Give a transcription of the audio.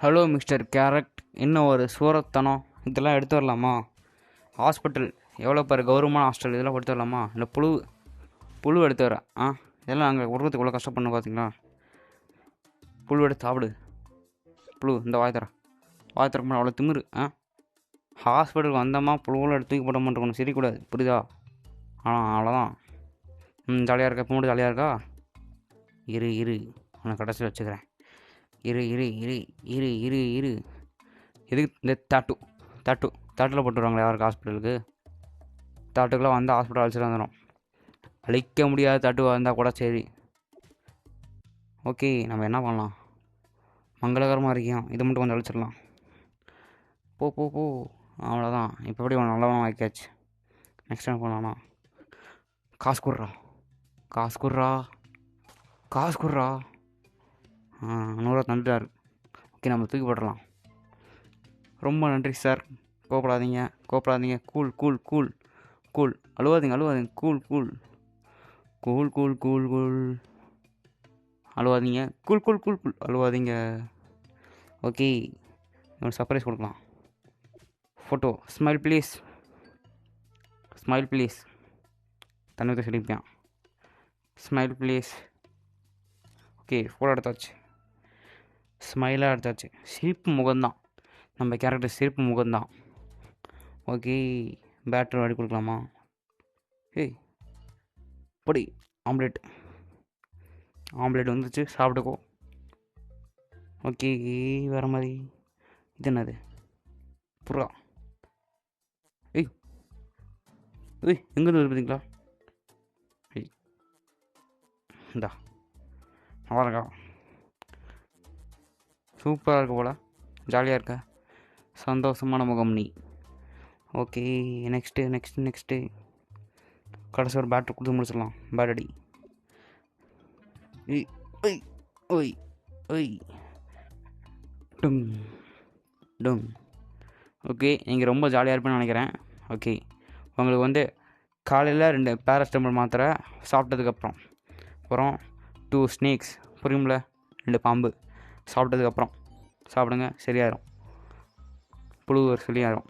Hello mister carrot, இன்னும் ஒரு சூரத்தனம் இதெல்லாம் எடுத்து வரலாமா? ஹாஸ்பிட்டல் எவ்வளோ பேர் கௌரவமான ஹாஸ்டல் இதெல்லாம் எடுத்து வரலாமா? இல்லை புழு எடுத்து வரேன். இதெல்லாம் நாங்கள் உருவத்துக்கு இவ்வளோ கஷ்டப்படணும் பார்த்தீங்களா? புழு எடுத்து சாப்பிடு. புழு இந்த வாய் திறக்க அவ்வளோ திமிரு. ஹாஸ்பிட்டலுக்கு வந்தோமா புழுவெல்லாம் எடுத்து தூக்கி போட மாட்டேன், சிரிக்கூடாது, புரியுதா? அவ்வளோதான். ஜாலியாக இருக்கா? இப்போ மட்டும் ஜாலியாக இருக்கா? இரு உன்னை கடைசியில் வச்சுக்கிறேன். இரு இரு இரு இரு இரு இரு எதுக்கு இந்த தாட்டில் போட்டுருவாங்களே யாருக்கு ஹாஸ்பிட்டலுக்கு? தாட்டுக்கெல்லாம் வந்தால் ஹாஸ்பிட்டல் அழைச்சிட்டு வந்துடும். அழிக்க முடியாத தாட்டு வந்தால் கூட சரி. ஓகே, நம்ம என்ன பண்ணலாம்? மங்களகரமாக இருக்கியோம், இதை மட்டும் கொஞ்சம் அழிச்சிடலாம். போ அவ்வளோதான். இப்போ எப்படி நல்லவனா ஆக்கியாச்சு. நெக்ஸ்ட் டைம் பண்ணலாம்னா காசு குர்றா 100 தந்துட்டார். ஓகே, நம்ம தூக்கி போட்டுடலாம். ரொம்ப நன்றி சார். கோப்படாதீங்க. கூல். அழுவாதீங்க. கூல். அழுவாதீங்க. கூல். அழுவாதீங்க. ஓகே, ஒரு சர்ப்ரைஸ் கொடுக்கலாம். ஃபோட்டோ. Smile please. தண்ணி ஊற்றி சிரிப்பான். Smile please. ஓகே, ஃபோட்டோ எடுத்தாச்சு. ஸ்மைலாக எடுத்தாச்சு. சிரிப்பு முகம்தான் நம்ம கேரக்டர், சிரிப்பு முகம்தான். ஓகே, பேட்டரி வாடி கொடுக்கலாமா? பொடி ஆம்லேட் வந்துச்சு, சாப்பிட்டுக்கோ. ஓகே, வேறு மாதிரி. இது என்னது? புறா. எங்கேருந்து வருது பார்த்தீங்களா? இந்தா, நல்லா இருக்கா? சூப்பராக இருக்க போல. ஜாலியாக இருக்க, சந்தோஷமான முகம் நீ. ஓகே, நெக்ஸ்ட்டு கடைசி ஒரு பேட்டரி கொடுத்து முடிச்சிடலாம். பேட்டரி. ஒய் டும். ஓகே, நீங்கள் ரொம்ப ஜாலியாக இருப்பேன்னு நினைக்கிறேன். ஓகே, உங்களுக்கு காலையில் 2 பேராசிட்டமால் மாத்திரை சாப்பிட்டதுக்கப்புறம், அப்புறம் 2 ஸ்னேக்ஸ், புரியும்ல, 2 பாம்பு சாப்பிட்டதுக்கப்புறம் சாப்பிடுங்க, சரியாயிரும். புழு சரியாயிரும்.